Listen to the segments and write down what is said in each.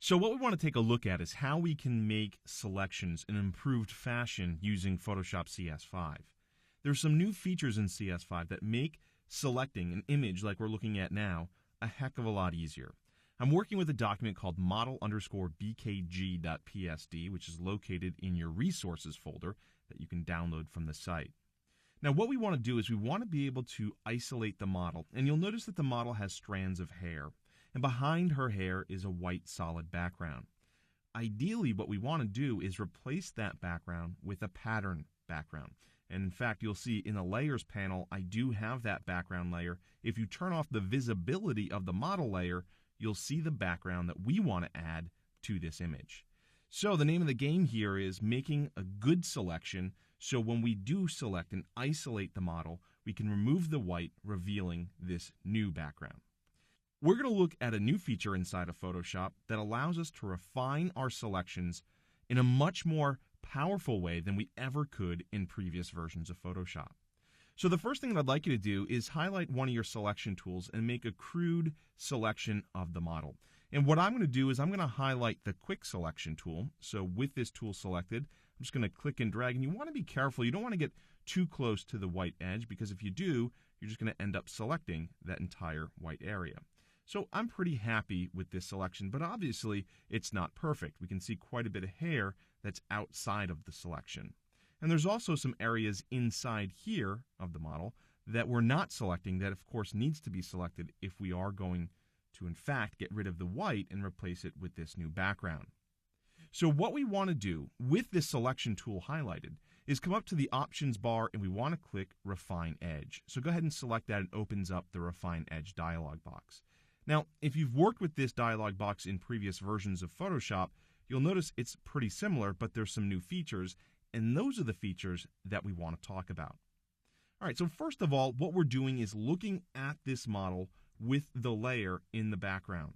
So what we want to take a look at is how we can make selections in improved fashion using Photoshop CS5. There's some new features in CS5 that make selecting an image like we're looking at now a heck of a lot easier. I'm working with a document called model_bkg.psd, which is located in your resources folder that you can download from the site. Now what we want to do is we want to be able to isolate the model, and you'll notice that the model has strands of hair, and behind her hair is a white solid background. Ideally, what we want to do is replace that background with a pattern background. And in fact, you'll see in the layers panel, I do have that background layer. If you turn off the visibility of the model layer, you'll see the background that we want to add to this image. So the name of the game here is making a good selection, so when we do select and isolate the model, we can remove the white, revealing this new background. We're going to look at a new feature inside of Photoshop that allows us to refine our selections in a much more powerful way than we ever could in previous versions of Photoshop. So the first thing that I'd like you to do is highlight one of your selection tools and make a crude selection of the model. And what I'm going to do is I'm going to highlight the quick selection tool. So with this tool selected, I'm just going to click and drag, and you want to be careful. You don't want to get too close to the white edge, because if you do, you're just going to end up selecting that entire white area. So I'm pretty happy with this selection, but obviously it's not perfect. We can see quite a bit of hair that's outside of the selection. And there's also some areas inside here of the model that we're not selecting that, of course, needs to be selected if we are going to, in fact, get rid of the white and replace it with this new background. So what we want to do with this selection tool highlighted is come up to the options bar, and we want to click Refine Edge. So go ahead and select that, and it opens up the Refine Edge dialog box. Now, if you've worked with this dialog box in previous versions of Photoshop, you'll notice it's pretty similar, but there's some new features, and those are the features that we want to talk about. All right, so first of all, what we're doing is looking at this model with the layer in the background.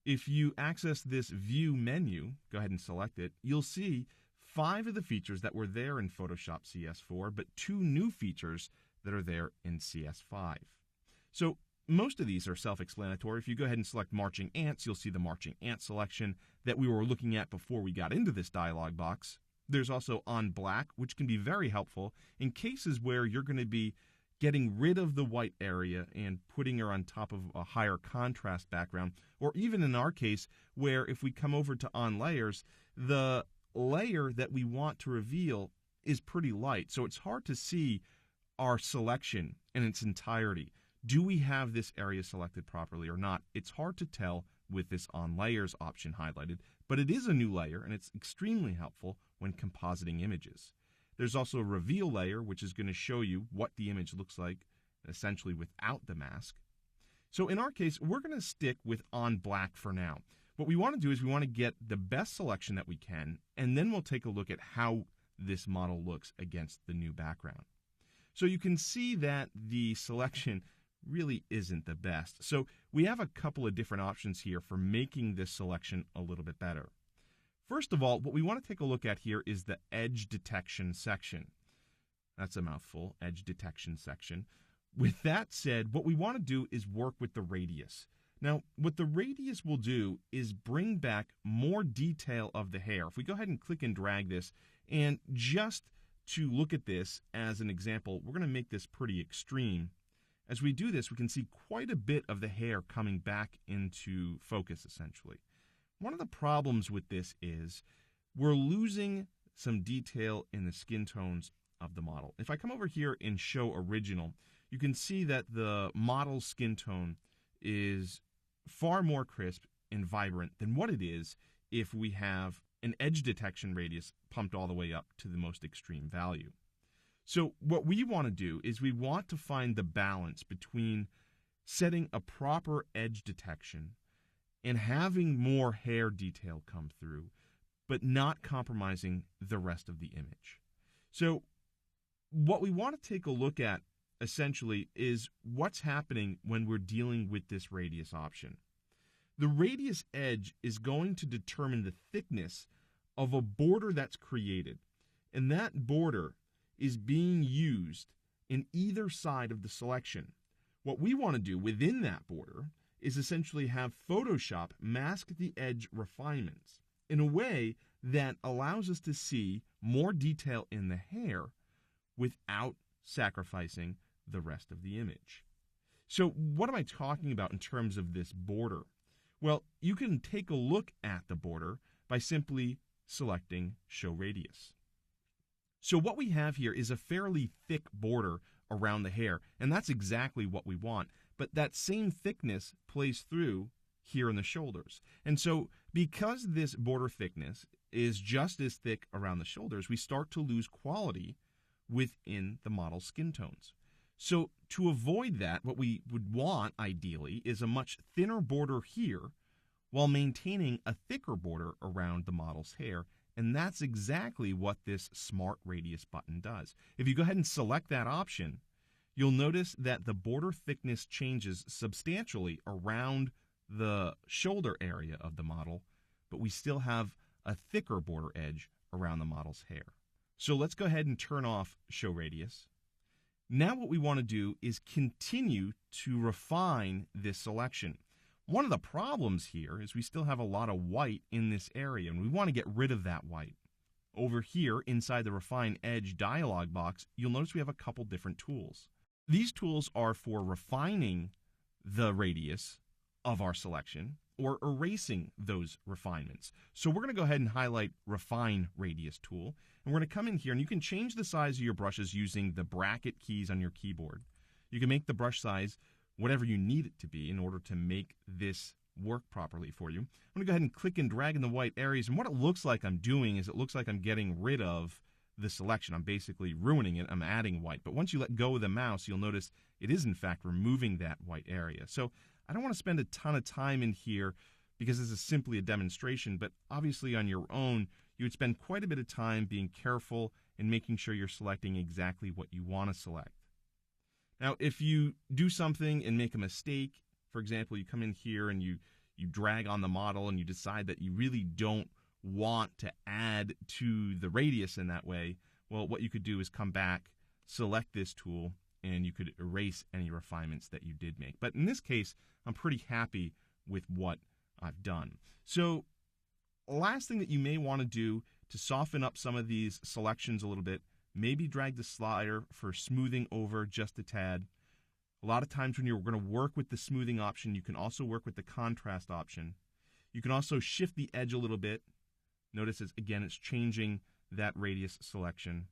If you access this View menu, go ahead and select it, you'll see 5 of the features that were there in Photoshop CS4, but 2 new features that are there in CS5. So most of these are self-explanatory. If you go ahead and select Marching Ants, you'll see the Marching Ant selection that we were looking at before we got into this dialog box. There's also On Black, which can be very helpful in cases where you're going to be getting rid of the white area and putting her on top of a higher contrast background, or even in our case, where if we come over to On Layers, the layer that we want to reveal is pretty light, so it's hard to see our selection in its entirety. Do we have this area selected properly or not? It's hard to tell with this On Layers option highlighted, but it is a new layer, and it's extremely helpful when compositing images. There's also a Reveal layer, which is going to show you what the image looks like, essentially without the mask. So in our case, we're going to stick with On Black for now. What we want to do is we want to get the best selection that we can, and then we'll take a look at how this model looks against the new background. So you can see that the selection really isn't the best. So we have a couple of different options here for making this selection a little bit better. First of all, what we want to take a look at here is the edge detection section. That's a mouthful, edge detection section. With that said, what we want to do is work with the radius. Now, what the radius will do is bring back more detail of the hair. If we go ahead and click and drag this, and just to look at this as an example, we're going to make this pretty extreme. As we do this, we can see quite a bit of the hair coming back into focus, essentially. One of the problems with this is we're losing some detail in the skin tones of the model. If I come over here and show original, you can see that the model's skin tone is far more crisp and vibrant than what it is if we have an edge detection radius pumped all the way up to the most extreme value. So what we want to do is we want to find the balance between setting a proper edge detection and having more hair detail come through, but not compromising the rest of the image. So what we want to take a look at essentially is what's happening when we're dealing with this radius option. The radius edge is going to determine the thickness of a border that's created, and that border is being used in either side of the selection. What we want to do within that border is essentially have Photoshop mask the edge refinements in a way that allows us to see more detail in the hair without sacrificing the rest of the image. So what am I talking about in terms of this border? Well, you can take a look at the border by simply selecting Show Radius. So what we have here is a fairly thick border around the hair, and that's exactly what we want. But that same thickness plays through here in the shoulders. And so because this border thickness is just as thick around the shoulders, we start to lose quality within the model's skin tones. So to avoid that, what we would want ideally is a much thinner border here while maintaining a thicker border around the model's hair. And that's exactly what this Smart Radius button does. If you go ahead and select that option, you'll notice that the border thickness changes substantially around the shoulder area of the model, but we still have a thicker border edge around the model's hair. So let's go ahead and turn off Show Radius. Now what we want to do is continue to refine this selection. One of the problems here is we still have a lot of white in this area, and we want to get rid of that white. Over here, inside the Refine Edge dialog box, you'll notice we have a couple different tools. These tools are for refining the radius of our selection or erasing those refinements. So we're going to go ahead and highlight Refine Radius tool, and we're going to come in here, and you can change the size of your brushes using the bracket keys on your keyboard. You can make the brush size whatever you need it to be in order to make this work properly for you. I'm going to go ahead and click and drag in the white areas, and what it looks like I'm doing is it looks like I'm getting rid of the selection. I'm basically ruining it. I'm adding white. But once you let go of the mouse, you'll notice it is in fact removing that white area. So I don't want to spend a ton of time in here because this is simply a demonstration, but obviously on your own, you would spend quite a bit of time being careful and making sure you're selecting exactly what you want to select. Now, if you do something and make a mistake, for example, you come in here and you drag on the model and you decide that you really don't want to add to the radius in that way, well, what you could do is come back, select this tool, and you could erase any refinements that you did make. But in this case, I'm pretty happy with what I've done. So, last thing that you may want to do to soften up some of these selections a little bit, maybe drag the slider for smoothing over just a tad. A lot of times when you're going to work with the smoothing option, you can also work with the contrast option. You can also shift the edge a little bit. Notice, again, it's changing that radius selection.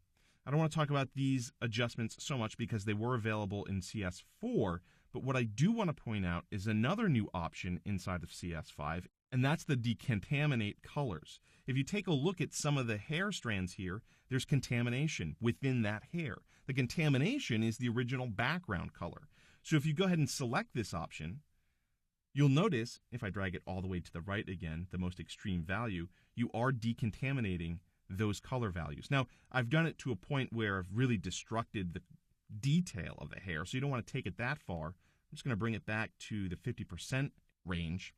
I don't want to talk about these adjustments so much because they were available in CS4, but what I do want to point out is another new option inside of CS5, and that's the decontaminate colors. If you take a look at some of the hair strands here, there's contamination within that hair. The contamination is the original background color. So if you go ahead and select this option, you'll notice, if I drag it all the way to the right again, the most extreme value, you are decontaminating those color values. Now, I've done it to a point where I've really destructed the detail of the hair, so you don't want to take it that far. I'm just going to bring it back to the 50% range.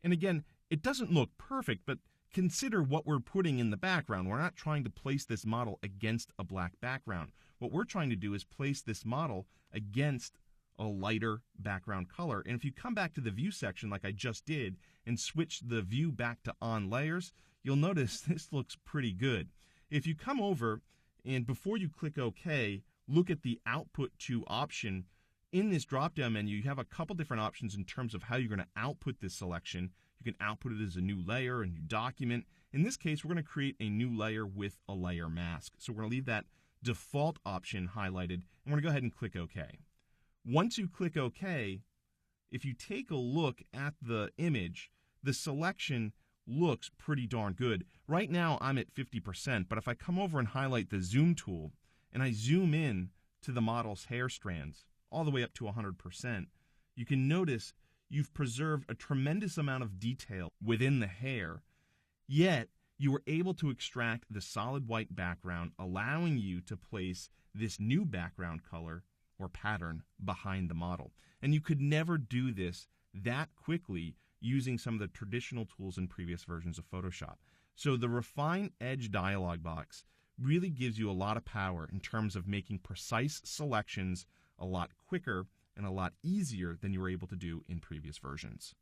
And again, it doesn't look perfect, but consider what we're putting in the background. We're not trying to place this model against a black background. What we're trying to do is place this model against a lighter background color. And if you come back to the view section like I just did and switch the view back to on layers, you'll notice this looks pretty good. If you come over and before you click OK, look at the output to option. In this drop-down menu, you have a couple different options in terms of how you're going to output this selection. You can output it as a new layer, a new document. In this case, we're going to create a new layer with a layer mask. So we're going to leave that default option highlighted, and we're going to go ahead and click OK. Once you click OK, if you take a look at the image, the selection looks pretty darn good. Right now, I'm at 50%, but if I come over and highlight the zoom tool, and I zoom in to the model's hair strands, all the way up to 100%, you can notice you've preserved a tremendous amount of detail within the hair, yet you were able to extract the solid white background, allowing you to place this new background color or pattern behind the model. And you could never do this that quickly using some of the traditional tools in previous versions of Photoshop. So the Refine Edge dialog box really gives you a lot of power in terms of making precise selections a lot quicker and a lot easier than you were able to do in previous versions.